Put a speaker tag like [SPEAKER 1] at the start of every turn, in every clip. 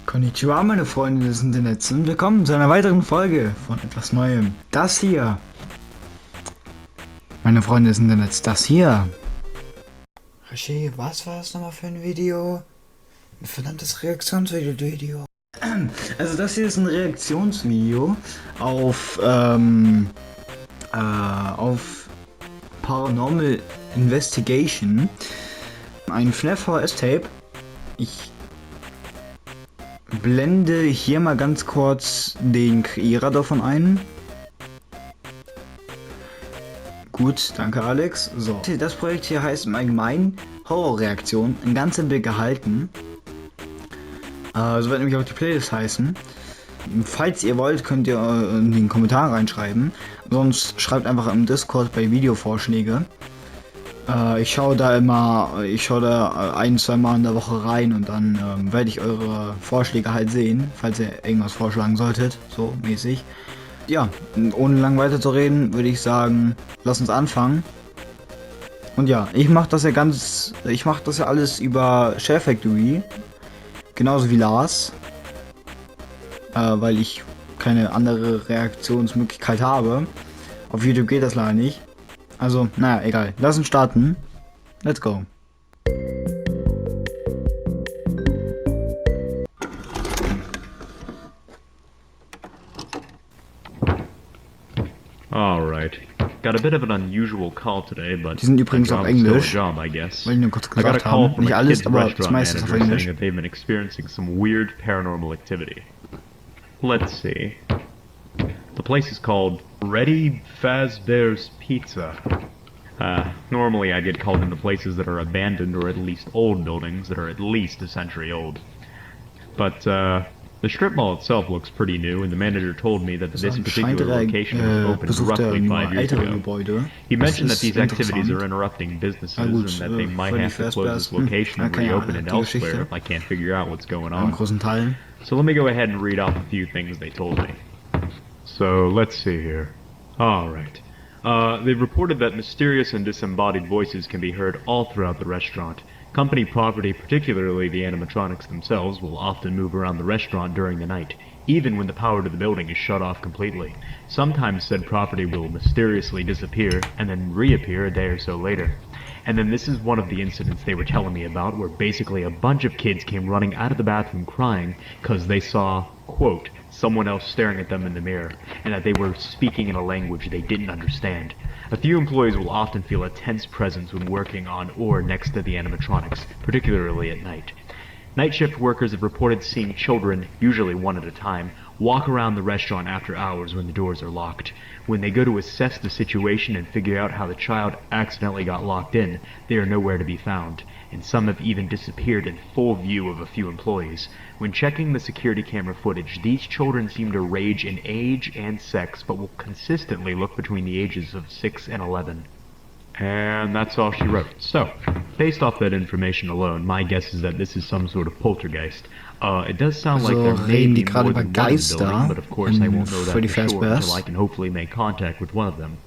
[SPEAKER 1] Konnichiwa, meine Freunde des Internets, und willkommen zu einer weiteren Folge von etwas Neuem. Das hier, meine Freunde des Internets, das hier. Regie, was war das nochmal für ein Video? Ein verdammtes Reaktionsvideo. Also das hier ist ein Reaktionsvideo auf Paranormal Investigation. Ein FNaF VHS-Tape. Ich blende hier mal ganz kurz den Kreierer davon ein. Gut, danke Alex. So, das Projekt hier heißt im Allgemeinen Horrorreaktion, ein ganz simpel gehalten. So wird nämlich auch die Playlist heißen. Falls ihr wollt, könnt ihr in den Kommentar reinschreiben. Sonst schreibt einfach im Discord bei Videovorschläge. Ich schaue da ein-, 2 Mal in der Woche rein und dann werde ich eure Vorschläge halt sehen, falls ihr irgendwas vorschlagen solltet, so mäßig. Ja, ohne lang weiter zu reden, würde ich sagen, lass uns anfangen. Und ja, ich mache das ja alles über Share Factory, genauso wie Lars, weil ich keine andere Reaktionsmöglichkeit habe. Auf YouTube geht das leider nicht. Also, naja, egal. Lass uns starten. Let's go.
[SPEAKER 2] Alright. Got a bit of an unusual call today, but
[SPEAKER 1] die sind übrigens auf Englisch.
[SPEAKER 2] Job, I guess.
[SPEAKER 1] Weil ich nur kurz
[SPEAKER 2] I got a
[SPEAKER 1] gesagt
[SPEAKER 2] call
[SPEAKER 1] haben.
[SPEAKER 2] from
[SPEAKER 1] Nicht
[SPEAKER 2] a
[SPEAKER 1] alles,
[SPEAKER 2] kid's
[SPEAKER 1] aber das
[SPEAKER 2] restaurant
[SPEAKER 1] meiste ist auf
[SPEAKER 2] manager
[SPEAKER 1] Englisch.
[SPEAKER 2] saying that they've been experiencing some weird paranormal activity. Let's see. The place is called Reddy Fazbear's Pizza. Normally I get called into places that are abandoned or at least old buildings that are at least a century old. But, the strip mall itself looks pretty new, and the manager told me that this particular location was opened roughly 5 years ago. He mentioned that these activities are interrupting businesses and that they might have to close this location and reopen it elsewhere if I can't figure out what's going on. So let me go ahead and read off a few things they told me. So, let's see here. Alright. They've reported that mysterious and disembodied voices can be heard all throughout the restaurant. Company property, particularly the animatronics themselves, will often move around the restaurant during the night, even when the power to the building is shut off completely. Sometimes said property will mysteriously disappear and then reappear a day or so later. And then this is one of the incidents they were telling me about, where basically a bunch of kids came running out of the bathroom crying because they saw, quote, someone else staring at them in the mirror, and that they were speaking in a language they didn't understand. A few employees will often feel a tense presence when working on or next to the animatronics, particularly at night. Night shift workers have reported seeing children, usually one at a time, walk around the restaurant after hours when the doors are locked. When they go to assess the situation and figure out how the child accidentally got locked in, they are nowhere to be found, and some have even disappeared in full view of a few employees. When checking the security camera footage, these children seem to range in age and sex, but will consistently look between the ages of 6 and 11. And that's all she wrote. So, based off that information alone, my guess is that this is some sort of poltergeist. It does sound like there may be more than one in the building, but of course I won't know that for sure until I can hopefully make contact with one of them.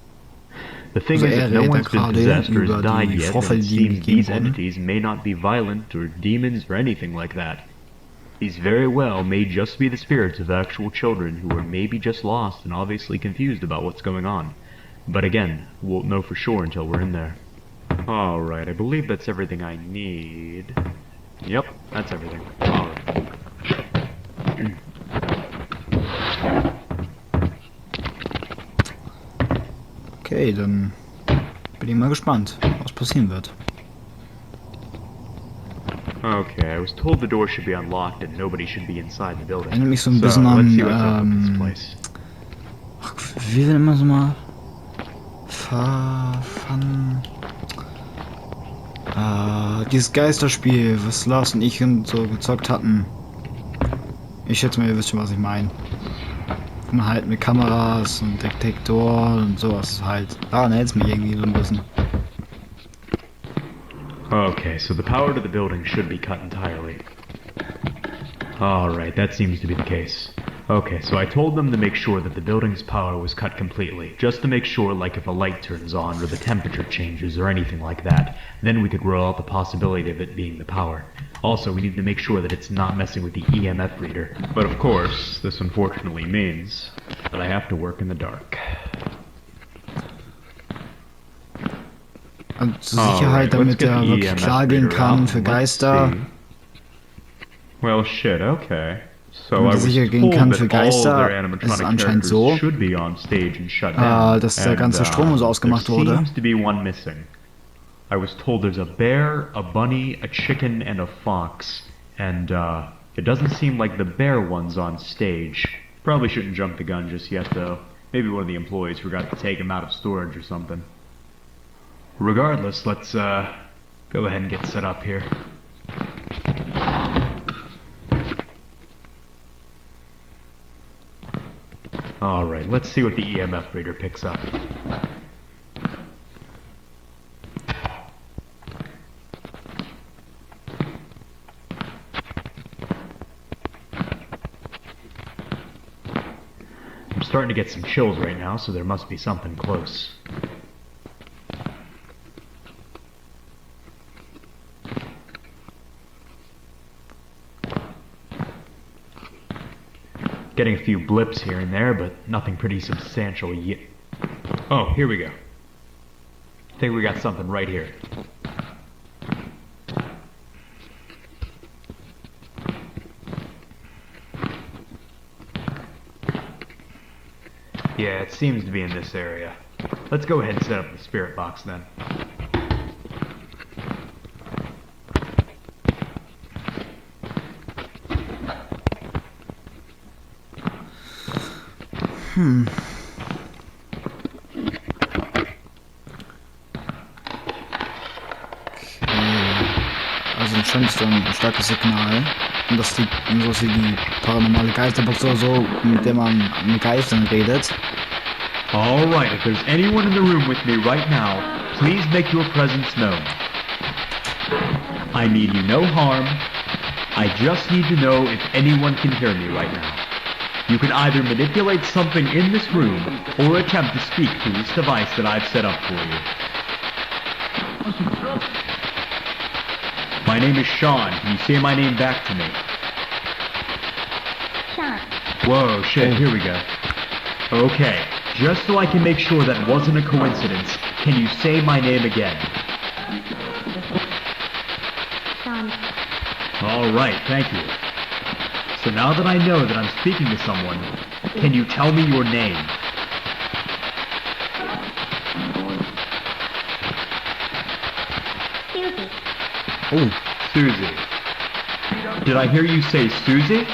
[SPEAKER 2] The thing is that no one's been possessed or has died yet, and it seems these entities may not be violent or demons or anything like that. These very well may just be the spirits of actual children who are maybe just lost and obviously confused about what's going on. But again, we'll know for sure until we're in there. Alright, I believe that's everything I need. Yep, that's everything. Alright.
[SPEAKER 1] Okay, dann bin ich mal gespannt, was passieren wird.
[SPEAKER 2] Okay, I was told the door should be unlocked and nobody should be inside the building.
[SPEAKER 1] Erinnert mich so ein bisschen an, wie will immer so mal dieses Geisterspiel, was Lars und ich so gezockt hatten. Ich schätze mal, ihr wisst schon, was ich meine. Und halt mit Kameras und Detektor und sowas halt. Daran hält es mich irgendwie so ein bisschen.
[SPEAKER 2] Okay, so the power to the building should be cut entirely. Alright, that seems to be the case. Okay, so I told them to make sure that the building's power was cut completely, just to make sure, like if a light turns on or the temperature changes or anything like that, then we could rule out the possibility of it being the power. Also, we need to make sure that it's not messing with the EMF reader. But of course, this unfortunately means that I have to work in the dark.
[SPEAKER 1] Und zur Sicherheit, damit er wirklich klar gehen kann für Geister.
[SPEAKER 2] Well, shit, okay. So
[SPEAKER 1] Damit er sicher gehen kann für Geister, ist es anscheinend so, dass der ganze Strom so ausgemacht wurde.
[SPEAKER 2] Seems to be one missing. I was told there's a bear, a bunny, a chicken, and a fox. And, it doesn't seem like the bear one's on stage. Probably shouldn't jump the gun just yet, though. Maybe one of the employees forgot to take him out of storage or something. Regardless, let's, go ahead and get set up here. Alright, let's see what the EMF reader picks up. I'm starting to get some chills right now, so there must be something close. Getting a few blips here and there, but nothing pretty substantial yet. Oh, here we go. I think we got something right here. Yeah, it seems to be in this area. Let's go ahead and set up the spirit box then.
[SPEAKER 1] Also anscheinend ist ein starkes Signal. Und das liegt so wie die paranormale Geisterbox oder so, mit der man mit Geistern redet.
[SPEAKER 2] Alright, if there's anyone in the room with me right now, please make your presence known. I mean you no harm. I just need to know if anyone can hear me right now. You can either manipulate something in this room, or attempt to speak through this device that I've set up for you. My name is Sean. Can you say my name back to me?
[SPEAKER 3] Sean.
[SPEAKER 2] Whoa, shit, here we go. Okay, just so I can make sure that wasn't a coincidence, can you say my name again?
[SPEAKER 3] Sean.
[SPEAKER 2] Alright, thank you. So now that I know that I'm speaking to someone, can you tell me your name?
[SPEAKER 3] Susie.
[SPEAKER 1] Oh,
[SPEAKER 2] Susie. Did I hear you say Susie?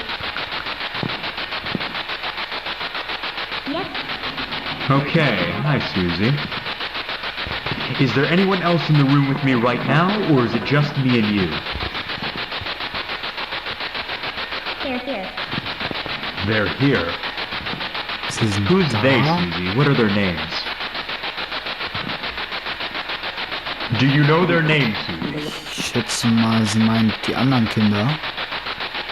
[SPEAKER 3] Yes.
[SPEAKER 2] Okay, hi Susie. Is there anyone else in the room with me right now, or is it just me and you?
[SPEAKER 3] They're here.
[SPEAKER 2] They're here. Who's they, Susie? What are their names? Do you know their names, Susie?
[SPEAKER 1] ich schätze mal, sie meint die anderen Kinder.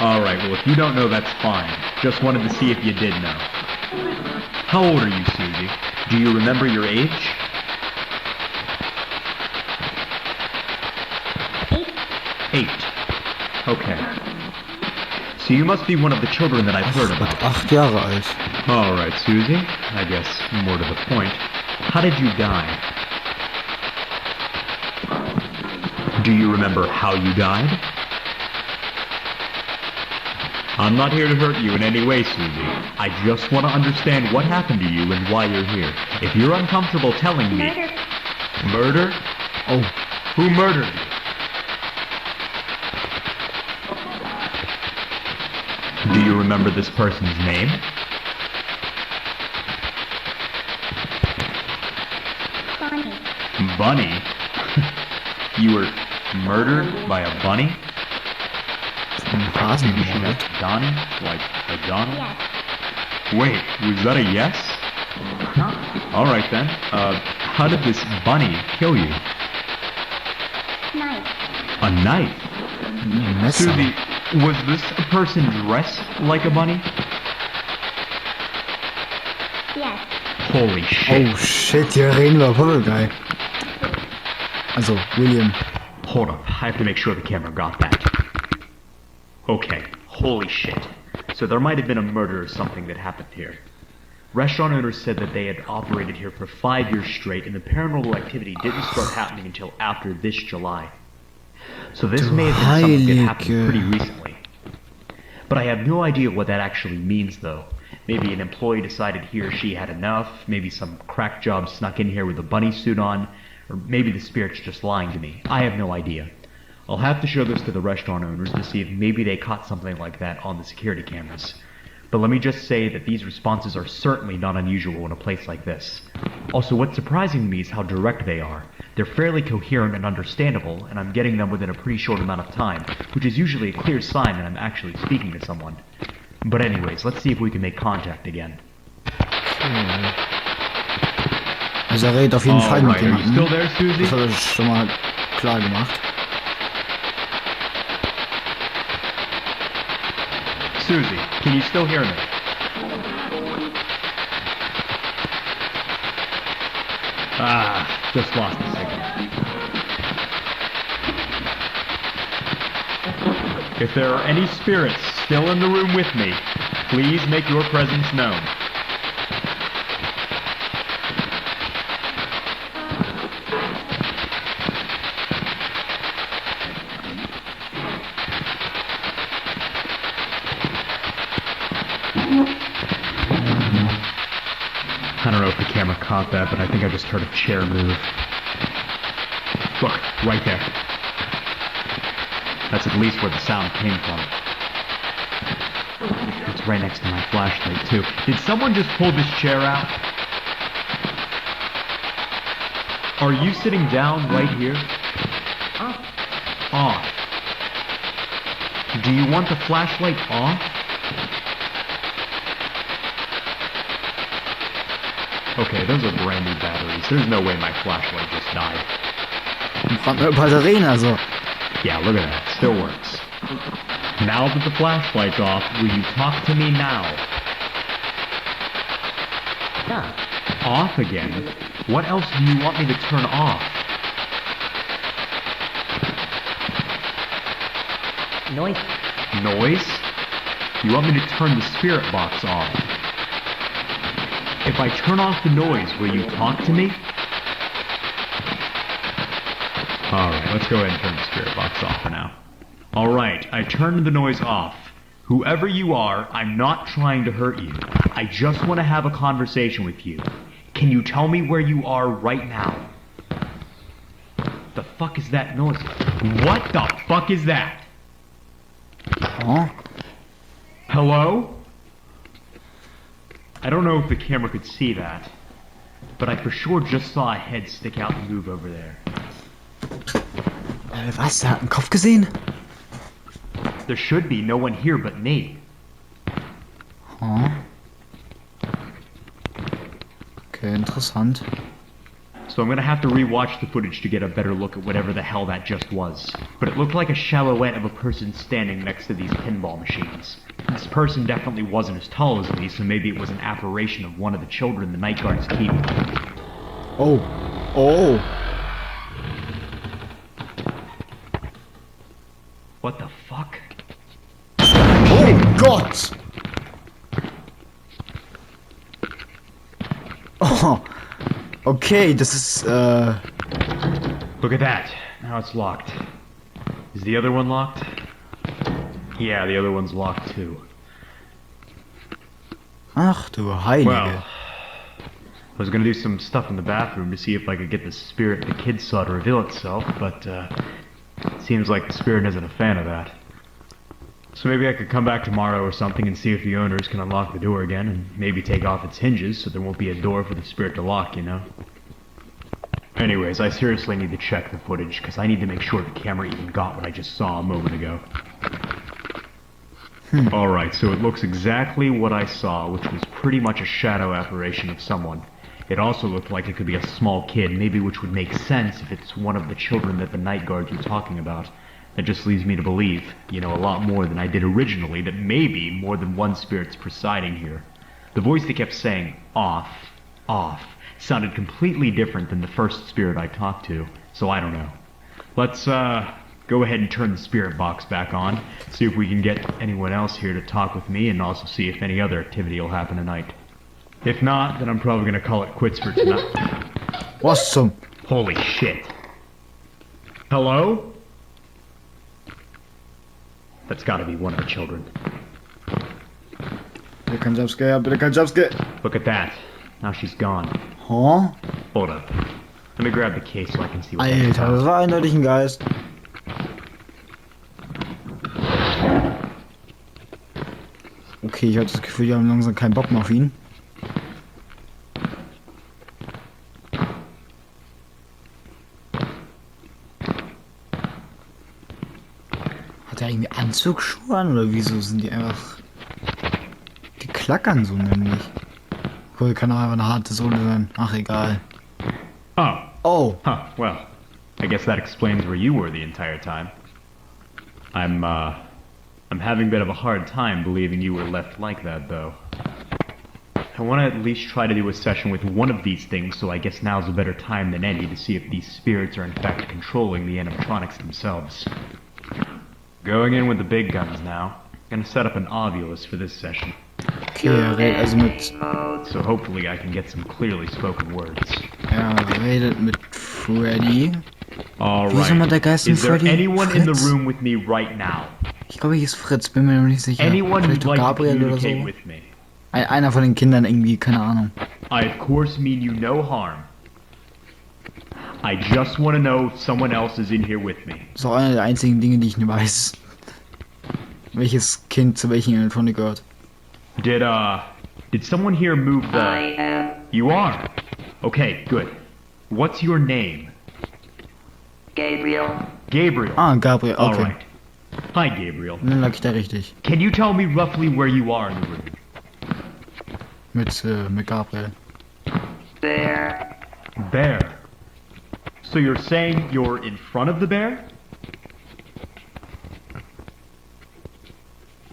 [SPEAKER 2] Alright, well if you don't know, that's fine. Just wanted to see if you did know. How old are you, Susie? Do you remember your age?
[SPEAKER 3] 8.
[SPEAKER 2] 8. Okay. So you must be one of the children that I've heard about.
[SPEAKER 1] 8 Jahre alt.
[SPEAKER 2] Alright, Susie. I guess more to the point. How did you die? Do you remember how you died? I'm not here to hurt you in any way, Susie. I just want to understand what happened to you and why you're here. If you're uncomfortable telling me...
[SPEAKER 3] Murder.
[SPEAKER 2] Murder?
[SPEAKER 1] Oh,
[SPEAKER 2] Who murdered you? Do you remember this person's name?
[SPEAKER 3] Bonnie.
[SPEAKER 2] Bunny? You were murdered by a bunny?
[SPEAKER 1] Hasen
[SPEAKER 2] Maybe she
[SPEAKER 1] gemordet.
[SPEAKER 2] meant Donnie? Like a Donald?
[SPEAKER 3] Yes.
[SPEAKER 2] Wait, was that a yes? Alright then. How did this bunny kill you?
[SPEAKER 3] Knife.
[SPEAKER 2] A knife?
[SPEAKER 1] Messer.
[SPEAKER 2] Susie, was this a person dressed like a bunny?
[SPEAKER 3] Yes.
[SPEAKER 2] Holy shit.
[SPEAKER 1] Oh shit, hier reden wir Papagei. Also, William.
[SPEAKER 2] Hold up, I have to make sure the camera got that. Okay, holy shit. So there might have been a murder or something that happened here. Restaurant owners said that they had operated here for 5 years straight and the paranormal activity didn't start happening until after this July. So this may have been something that happened pretty recently. But I have no idea what that actually means though. Maybe an employee decided he or she had enough, maybe some crack job snuck in here with a bunny suit on, or maybe the spirit's just lying to me. I have no idea. I'll have to show this to the restaurant owners to see if maybe they caught something like that on the security cameras. But let me just say that these responses are certainly not unusual in a place like this. Also, what's surprising to me is how direct they are. They're fairly coherent and understandable, and I'm getting them within a pretty short amount of time, which is usually a clear sign that I'm actually speaking to someone. But anyways, let's see if we can make contact again.
[SPEAKER 1] Also er redet auf jeden Fall mit
[SPEAKER 2] Alright, are you
[SPEAKER 1] jemandem.
[SPEAKER 2] still there, Susie?
[SPEAKER 1] Das hat er schon mal klar gemacht.
[SPEAKER 2] Susie, can you still hear me? Just lost the signal. If there are any spirits still in the room with me, please make your presence known. I don't know if the camera caught that, but I think I just heard a chair move. Look, right there. That's at least where the sound came from. It's right next to my flashlight, too. Did someone just pull this chair out? Are you sitting down right here? Off. Do you want the flashlight off? Okay, those are brand new batteries. There's no way my flashlight just died.
[SPEAKER 1] Batterien also.
[SPEAKER 2] Yeah, look at that. Still works. Now that the flashlight's off, will you talk to me now?
[SPEAKER 3] Yeah.
[SPEAKER 2] Off again? What else do you want me to turn off?
[SPEAKER 3] Noise.
[SPEAKER 2] Noise? You want me to turn the spirit box off? If I turn off the noise, will you talk to me? Alright, let's go ahead and turn the spirit box off for now. Alright, I turned the noise off. Whoever you are, I'm not trying to hurt you. I just want to have a conversation with you. Can you tell me where you are right now? The fuck is that noise? What the fuck is that?
[SPEAKER 1] Oh.
[SPEAKER 2] Hello? I don't know if the camera could see that, but I for sure just saw a head stick out and move over there.
[SPEAKER 1] Was? Der hat einen Kopf gesehen?
[SPEAKER 2] There should be no one here but me.
[SPEAKER 1] Oh. Okay, interessant.
[SPEAKER 2] So I'm gonna have to rewatch the footage to get a better look at whatever the hell that just was. But it looked like a silhouette of a person standing next to these pinball machines. This person definitely wasn't as tall as me, so maybe it was an apparition of one of the children the night guards keep.
[SPEAKER 1] Oh. Oh.
[SPEAKER 2] What the fuck?
[SPEAKER 1] Oh Gott! Oh. Okay, das ist,
[SPEAKER 2] Look at that. Now it's locked. Is the other one locked? Yeah, the other one's locked too.
[SPEAKER 1] Ach du Heilige.
[SPEAKER 2] Well, I was gonna do some stuff in the bathroom to see if I could get the spirit the kid saw to reveal itself, but it seems like the spirit isn't a fan of that. So maybe I could come back tomorrow or something and see if the owners can unlock the door again and maybe take off its hinges so there won't be a door for the spirit to lock, you know? Anyways, I seriously need to check the footage because I need to make sure the camera even got what I just saw a moment ago. Alright, so it looks exactly what I saw, which was pretty much a shadow apparition of someone. It also looked like it could be a small kid, maybe, which would make sense if it's one of the children that the night guards were talking about. That just leads me to believe, you know, a lot more than I did originally, that maybe more than one spirit's presiding here. The voice that kept saying, off, off, sounded completely different than the first spirit I talked to, so I don't know. Let's, go ahead and turn the spirit box back on, see if we can get anyone else here to talk with me, and also see if any other activity will happen tonight. If not, then I'm probably gonna call it quits for tonight.
[SPEAKER 1] Awesome.
[SPEAKER 2] Holy shit. Hello? That's gotta be one of the children.
[SPEAKER 1] Bitte kein Jumpscare, bitte kein Jumpscare.
[SPEAKER 2] Look at that. Now she's gone.
[SPEAKER 1] Huh?
[SPEAKER 2] Hold up. Let me grab the case so I can see what
[SPEAKER 1] Alter, das war eindeutig ein Geist. Okay, ich habe das Gefühl, die haben langsam keinen Bock mehr auf ihn. Hat er irgendwie Anzugsschuhe an oder wieso sind die einfach... Die klackern so nämlich. Cool, kann auch einfach eine harte Sohle sein. Ach, egal.
[SPEAKER 2] Oh.
[SPEAKER 1] Oh.
[SPEAKER 2] Huh, well. I guess that explains where you were the entire time. I'm having a bit of a hard time believing you were left like that, though. I want to at least try to do a session with one of these things, so I guess now's a better time than any to see if these spirits are in fact controlling the animatronics themselves. Going in with the big guns now. Gonna set up an ovulus for this session.
[SPEAKER 1] Okay, er redet also mit...
[SPEAKER 2] So hopefully I can get some clearly spoken words.
[SPEAKER 1] Er redet mit Freddy. Wieso mal der
[SPEAKER 2] Alright.
[SPEAKER 1] Geist mit
[SPEAKER 2] Is there
[SPEAKER 1] Freddy?
[SPEAKER 2] anyone in the
[SPEAKER 1] Fritz?
[SPEAKER 2] room with me right now?
[SPEAKER 1] Ich glaube, hier ist Fritz, bin mir noch nicht sicher.
[SPEAKER 2] Anyone
[SPEAKER 1] Vielleicht
[SPEAKER 2] who'd
[SPEAKER 1] auch
[SPEAKER 2] like to
[SPEAKER 1] Gabriel oder
[SPEAKER 2] communicate
[SPEAKER 1] so.
[SPEAKER 2] with me?
[SPEAKER 1] Einer von den Kindern irgendwie, keine Ahnung.
[SPEAKER 2] I of course mean you no harm. I just want to know if someone else is in here with me.
[SPEAKER 1] Das ist auch einer der einzigen Dinge, die ich nicht weiß. Welches Kind zu welchen Animatronic gehört.
[SPEAKER 2] Did someone here move the...
[SPEAKER 3] I am
[SPEAKER 2] You are? Okay, good. What's your name?
[SPEAKER 3] Gabriel.
[SPEAKER 2] Gabriel.
[SPEAKER 1] Ah, Gabriel, okay.
[SPEAKER 2] Alright. Hi, Gabriel.
[SPEAKER 1] Dann lag ich da richtig.
[SPEAKER 2] Can you tell me roughly where you are in the room?
[SPEAKER 1] Mit Gabriel.
[SPEAKER 3] There.
[SPEAKER 2] Bear. So you're saying you're in front of the bear?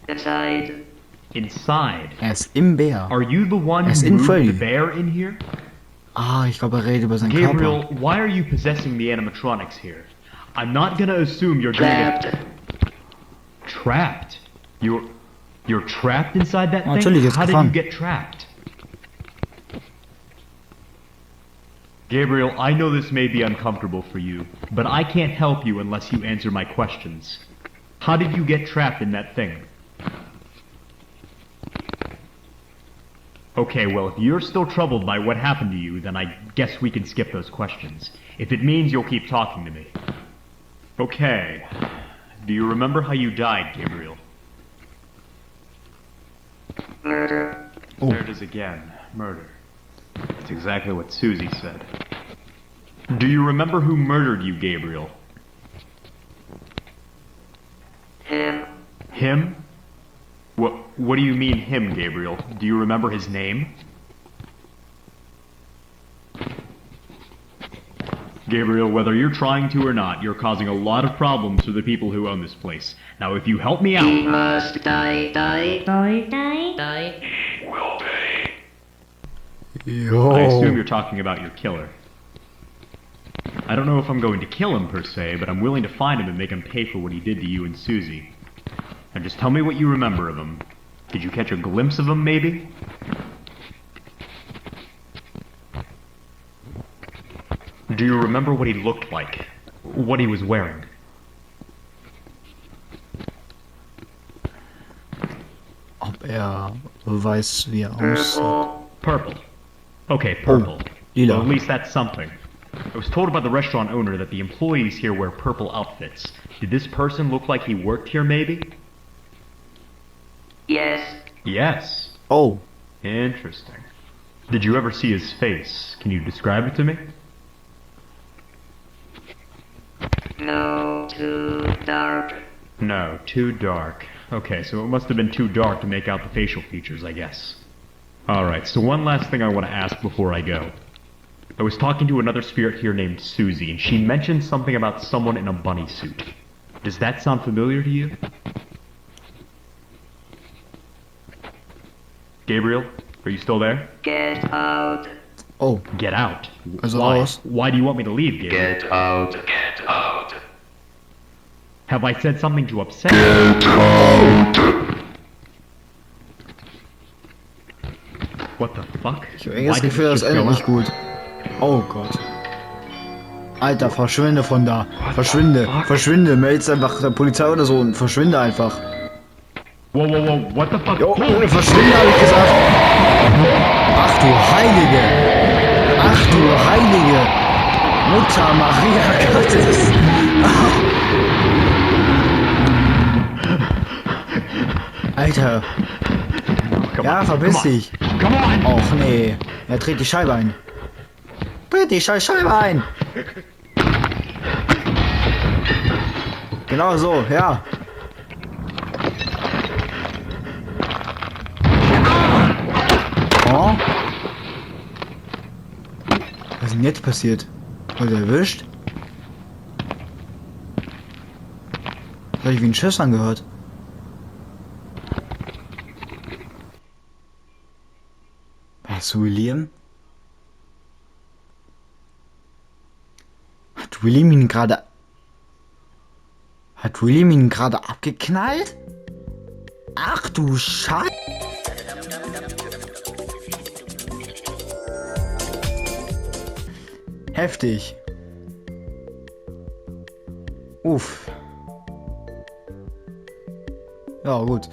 [SPEAKER 3] Inside.
[SPEAKER 2] Inside.
[SPEAKER 1] Er ist im Bär.
[SPEAKER 2] Are you the one
[SPEAKER 1] Yes,
[SPEAKER 2] who
[SPEAKER 1] in
[SPEAKER 2] moved
[SPEAKER 1] Freddy.
[SPEAKER 2] the bear in here?
[SPEAKER 1] Ah, ich glaube, er redet über seinen
[SPEAKER 2] Gabriel,
[SPEAKER 1] Körper.
[SPEAKER 2] why are you possessing the animatronics here? I'm not gonna assume you're doing
[SPEAKER 3] Trapped.
[SPEAKER 2] it... Trapped? You're trapped inside that thing?
[SPEAKER 1] Natürlich, er ist
[SPEAKER 2] How did you
[SPEAKER 1] gefangen.
[SPEAKER 2] get trapped? Gabriel, I know this may be uncomfortable for you, but I can't help you unless you answer my questions. How did you get trapped in that thing? Okay, well, if you're still troubled by what happened to you, then I guess we can skip those questions. If it means you'll keep talking to me. Okay. Do you remember how you died, Gabriel?
[SPEAKER 3] Murder.
[SPEAKER 1] Oh.
[SPEAKER 2] There it is again. Murder. That's exactly what Susie said. Do you remember who murdered you, Gabriel?
[SPEAKER 3] Him.
[SPEAKER 2] Him? What do you mean him, Gabriel? Do you remember his name? Gabriel, whether you're trying to or not, you're causing a lot of problems for the people who own this place. Now, if you help me
[SPEAKER 3] He
[SPEAKER 2] out...
[SPEAKER 3] must die. Die.
[SPEAKER 1] Jo.
[SPEAKER 2] I assume you're talking about your killer. I don't know if I'm going to kill him per se, but I'm willing to find him and make him pay for what he did to you and Susie. Now just tell me what you remember of him. Did you catch a glimpse of him, maybe? Do you remember what he looked like? What he was wearing?
[SPEAKER 1] Ob er weiß, wie er aussieht.
[SPEAKER 2] Purple. Okay, purple.
[SPEAKER 1] lila.
[SPEAKER 2] Well, at least that's something. I was told by the restaurant owner that the employees here wear purple outfits. Did this person look like he worked here, maybe?
[SPEAKER 3] Yes.
[SPEAKER 2] Yes.
[SPEAKER 1] Oh,
[SPEAKER 2] Interesting. Did you ever see his face? Can you describe it to me?
[SPEAKER 3] No. Too dark.
[SPEAKER 2] No, too dark. Okay, so it must have been too dark to make out the facial features, I guess. Alright, so one last thing I want to ask before I go. I was talking to another spirit here named Susie, and she mentioned something about someone in a bunny suit. Does that sound familiar to you? Gabriel? Are you still there?
[SPEAKER 3] Get out.
[SPEAKER 1] Oh,
[SPEAKER 2] Get out.
[SPEAKER 1] also
[SPEAKER 2] Why?
[SPEAKER 1] raus.
[SPEAKER 2] Why do you want me to leave, Gabriel?
[SPEAKER 3] Get out. Get out.
[SPEAKER 2] Have I said something to upset you? What the fuck?
[SPEAKER 1] Ich habe das Gefühl, das endet nicht gut. Oh Gott. Alter, verschwinde von da. Verschwinde. Verschwinde. Meld's einfach der Polizei oder so und verschwinde einfach.
[SPEAKER 2] Whoa, whoa, whoa, what the fuck?
[SPEAKER 1] Jo,
[SPEAKER 2] Holy
[SPEAKER 1] verschwinde, habe ich gesagt. Ach du Heilige. Ach du Heilige. Mutter Maria Gottes. Alter.
[SPEAKER 2] Come
[SPEAKER 1] Ja,
[SPEAKER 2] on,
[SPEAKER 1] verpiss
[SPEAKER 2] come on.
[SPEAKER 1] dich.
[SPEAKER 2] Come on!
[SPEAKER 1] Och nee. Ja, dreht die Scheibe ein. Dreht die Scheibe ein. Genau so, ja. Oh. Was ist denn jetzt passiert? Wurde er erwischt? Das hat sich wie ein Schuss angehört. Was, William? Hat William ihn gerade... Hat William ihn gerade abgeknallt? Ach du Scheiße! Heftig. Uff. Ja, gut.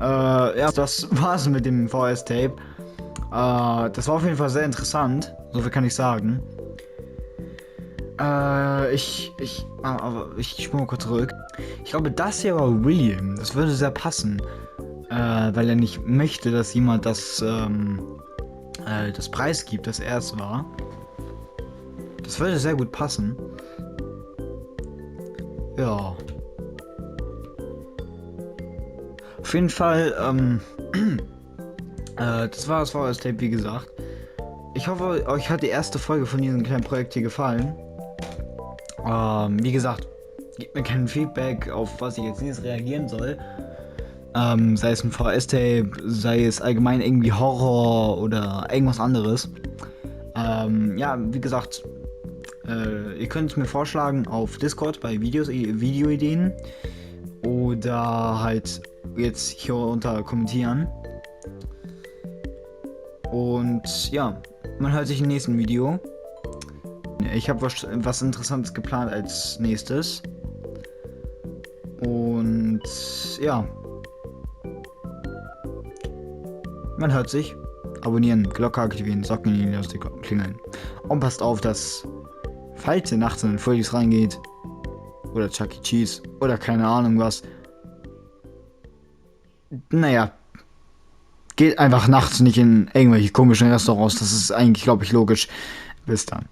[SPEAKER 1] Ja, das war's mit dem VHS-Tape. Das war auf jeden Fall sehr interessant. So viel kann ich sagen. Ich spule mal kurz zurück. Ich glaube, das hier war William. Das würde sehr passen. Weil er nicht möchte, dass jemand das Preis gibt, dass er es war. Das würde sehr gut passen. Ja. Auf jeden Fall, das war das VHS-Tape, wie gesagt. Ich hoffe, euch hat die erste Folge von diesem kleinen Projekt hier gefallen. Wie gesagt, gebt mir kein Feedback, auf was ich jetzt nächstes reagieren soll. Sei es ein VHS-Tape, sei es allgemein irgendwie Horror oder irgendwas anderes. Ja, wie gesagt, ihr könnt es mir vorschlagen auf Discord bei Videoideen oder halt jetzt hier unter kommentieren. Und ja, man hört sich im nächsten Video. Ich habe was Interessantes geplant als nächstes. Und ja, man hört sich. Abonnieren, Glocke aktivieren, Socken in die klingeln. Und passt auf, dass, falls ihr nachts in den Freddy's reingeht, oder Chuck E. Cheese, oder keine Ahnung was, naja, geht einfach nachts nicht in irgendwelche komischen Restaurants. Das ist eigentlich, glaube ich, logisch. Bis dann.